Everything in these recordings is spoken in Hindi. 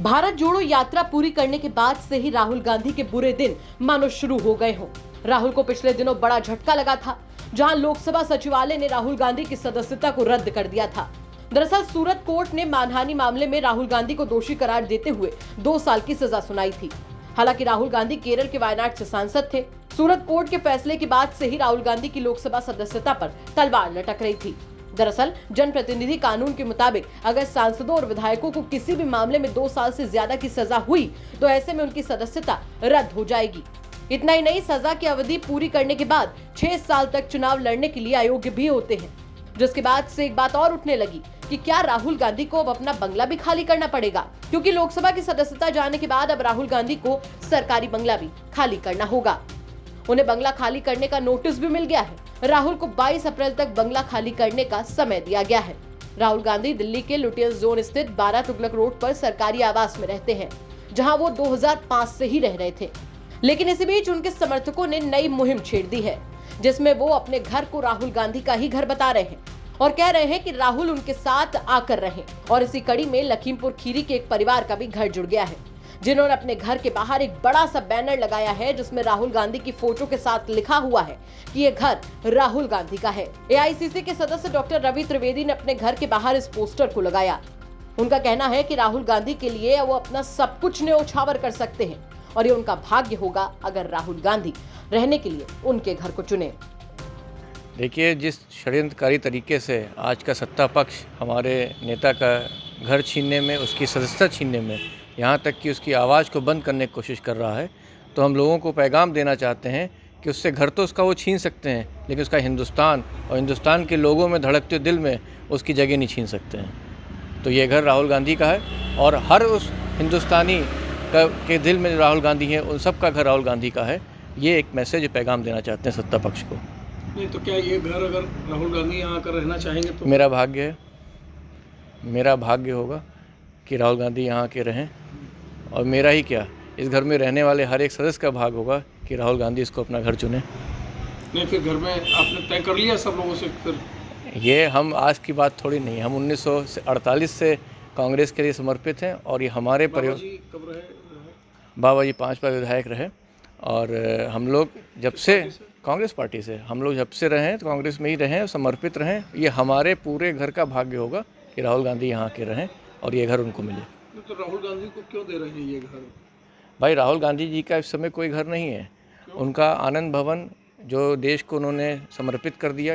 भारत जोड़ो यात्रा पूरी करने के बाद से ही राहुल गांधी के बुरे दिन मानो शुरू हो गए हों। राहुल को पिछले दिनों बड़ा झटका लगा था, जहां लोकसभा सचिवालय ने राहुल गांधी की सदस्यता को रद्द कर दिया था। दरअसल सूरत कोर्ट ने मानहानि मामले में राहुल गांधी को दोषी करार देते हुए 2 साल की सजा सुनाई थी। हालांकि राहुल गांधी केरल के वायनाड से सांसद थे। सूरत कोर्ट के फैसले के बाद से ही राहुल गांधी की लोकसभा सदस्यता पर तलवार लटक रही थी। दरअसल जनप्रतिनिधि कानून के मुताबिक अगर सांसदों और विधायकों को किसी भी मामले में 2 साल से ज्यादा की सजा हुई तो ऐसे में उनकी सदस्यता रद्द हो जाएगी। इतना ही नहीं, सजा की अवधि पूरी करने के बाद 6 साल तक चुनाव लड़ने के लिए अयोग्य भी होते हैं। जिसके बाद से एक बात और उठने लगी कि क्या राहुल गांधी को अब अपना बंगला भी खाली करना पड़ेगा, क्योंकि लोकसभा की सदस्यता जाने के बाद अब राहुल गांधी को सरकारी बंगला भी खाली करना होगा। उन्हें बंगला खाली करने का नोटिस भी मिल गया है। राहुल को 22 अप्रैल तक बंगला खाली करने का समय दिया गया है। राहुल गांधी दिल्ली के लुटियंस जोन स्थित 12 तुगलक रोड पर सरकारी आवास में रहते हैं, जहां वो 2005 से ही रह रहे थे। लेकिन इसी बीच उनके समर्थकों ने नई मुहिम छेड़ दी है, जिसमें वो अपने घर को राहुल गांधी का ही घर बता रहे हैं और कह रहे हैं कि राहुल उनके साथ आकर रहें। और इसी कड़ी में लखीमपुर खीरी के एक परिवार का भी घर जुड़ गया है, जिन्होंने अपने घर के बाहर एक बड़ा सा बैनर लगाया है, जिसमें राहुल गांधी की फोटो के साथ लिखा हुआ है कि ये घर राहुल गांधी का है। एआईसीसी के सदस्य डॉक्टर रवि त्रिवेदी ने अपने घर के बाहर इस पोस्टर को लगाया। उनका कहना है कि राहुल गांधी के लिए वो अपना सब कुछ न्योछावर कर सकते हैं और ये उनका भाग्य होगा अगर राहुल गांधी रहने के लिए उनके घर को चुने। देखिए, जिस षड्यंत्रकारी तरीके से आज का सत्ता पक्ष हमारे नेता का घर छीनने में, उसकी सदस्यता छीनने में, यहाँ तक कि उसकी आवाज़ को बंद करने की कोशिश कर रहा है, तो हम लोगों को पैगाम देना चाहते हैं कि उससे घर तो उसका वो छीन सकते हैं, लेकिन उसका हिंदुस्तान और हिंदुस्तान के लोगों में धड़कते दिल में उसकी जगह नहीं छीन सकते हैं। तो ये घर राहुल गांधी का है और हर उस हिंदुस्तानी के दिल में राहुल गांधी है, उन सब का घर राहुल गांधी का है। ये एक मैसेज, पैगाम देना चाहते हैं सत्ता पक्ष को। नहीं तो क्या ये घर अगर राहुल गांधी यहाँ आकर रहना चाहेंगे तो? मेरा भाग्य है, मेरा भाग्य होगा कि राहुल गांधी यहाँ के रहें, और मेरा ही क्या, इस घर में रहने वाले हर एक सदस्य का भाग होगा कि राहुल गांधी इसको अपना घर चुने। नहीं, फिर घर में आपने तय कर लिया सब लोगों से? फिर ये हम आज की बात थोड़ी नहीं, हम 1948 से कांग्रेस के लिए समर्पित हैं और ये हमारे परिवार। कब रहे? बाबा जी 5 बार विधायक रहे और हम लोग जब से कांग्रेस पार्टी से हम लोग जब से रहे तो कांग्रेस में ही रहें और समर्पित रहें। ये हमारे पूरे घर का भाग्य होगा कि राहुल गांधी यहाँ के रहें और ये घर उनको मिले। तो राहुल गांधी को क्यों दे रहे हैं ये घर? भाई, राहुल गांधी जी का इस समय कोई घर नहीं है। उनका आनंद भवन जो देश को उन्होंने समर्पित कर दिया,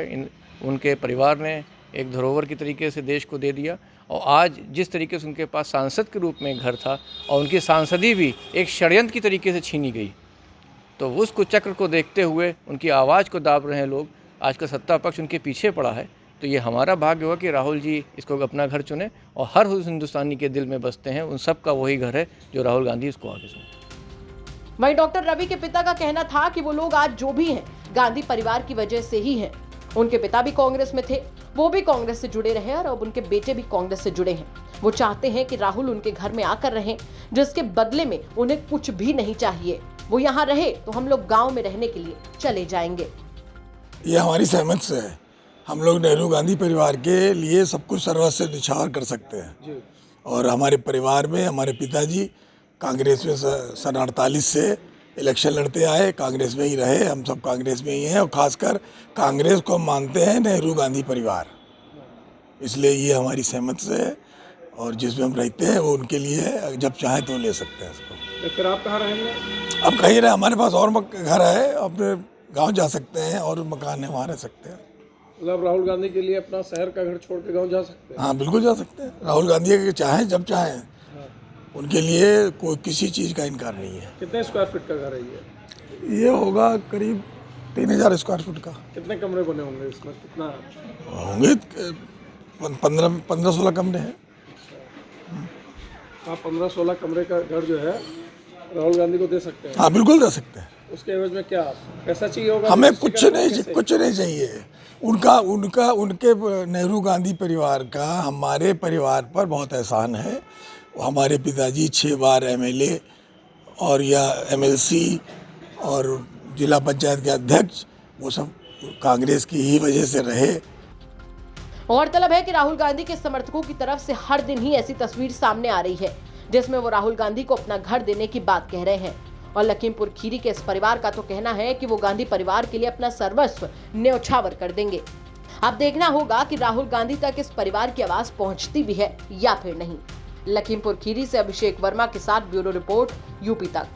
उनके परिवार ने एक धरोहर की तरीके से देश को दे दिया। और आज जिस तरीके से उनके पास सांसद के रूप में एक घर था और उनकी सांसदी भी एक षड्यंत्र की तरीके से छीनी गई, तो उस कुचक्र को देखते हुए उनकी आवाज़ को दाब रहे हैं लोग। आज का सत्ता पक्ष उनके पीछे पड़ा है, तो ये हमारा भाग्य होगा कि राहुल जी इसको अपना घर चुने और हर उस हिंदुस्तानी के दिल में बसते हैं, उन सब का वही घर है जो राहुल गांधी इसको आगे चुने। वहीं डॉक्टर रवि के पिता का कहना था कि वो लोग आज जो भी हैं गांधी परिवार की वजह से ही हैं। उनके पिता भी कांग्रेस में थे, वो भी कांग्रेस से जुड़े रहे और अब उनके बेटे भी कांग्रेस से जुड़े हैं। वो चाहते हैं कि राहुल उनके घर में आकर रहें, जिसके बदले में उन्हें कुछ भी नहीं चाहिए। वो यहाँ रहे तो हम लोग गांव में रहने के लिए चले जाएंगे। ये हमारी सहमत से है। हम लोग नेहरू गांधी परिवार के लिए सब कुछ सर्वस्व न्यौछावर कर सकते हैं। और हमारे परिवार में हमारे पिताजी कांग्रेस में सन 48 से इलेक्शन लड़ते आए, कांग्रेस में ही रहे, हम सब कांग्रेस में ही हैं और खासकर कांग्रेस को हम मानते हैं नेहरू गांधी परिवार, इसलिए ये हमारी सहमत से है। और जिसमें हम रहते हैं वो उनके लिए है, जब चाहे तो ले सकते हैं इसको। तो फिर आप कहाँ रहेंगे? अब कहीं रहे, हमारे पास और घर है, अपने गांव जा सकते हैं और मकान है, वहाँ रह सकते हैं। मतलब राहुल गांधी के लिए अपना शहर का घर छोड़ के गाँव जा सकते हैं? हाँ, बिल्कुल जा सकते हैं। राहुल गांधी के चाहें जब चाहें, उनके लिए कोई किसी चीज़ का इनकार नहीं है। कितने स्क्वायर फीट का घर है ये? ये होगा करीब 3000 स्क्वायर फुट का। कितने कमरे बने होंगे इसमें? कितना होंगे? 15-16 कमरे हैं। आप 15-16 कमरे का घर जो है राहुल गांधी को दे सकते हैं? हाँ, बिल्कुल दे सकते हैं। उसके एवज में क्या पैसा चाहिए होगा? हमें कुछ नहीं चाहिए। उनके नेहरू गांधी परिवार का हमारे परिवार पर बहुत एहसान है। हमारे पिताजी 6 बार एमएलए और या एमएलसी और जिला पंचायत के अध्यक्ष, वो सब कांग्रेस की ही वजह से रहे। गौरतलब है कि राहुल गांधी के समर्थकों की तरफ से हर दिन ही ऐसी तस्वीर सामने आ रही है, जिसमें वो राहुल गांधी को अपना घर देने की बात कह रहे हैं। और लखीमपुर खीरी के इस परिवार का तो कहना है कि वो गांधी परिवार के लिए अपना सर्वस्व न्यौछावर कर देंगे। अब देखना होगा कि राहुल गांधी तक इस परिवार की आवाज पहुंचती भी है या फिर नहीं। लखीमपुर खीरी से अभिषेक वर्मा के साथ ब्यूरो रिपोर्ट, यूपी तक।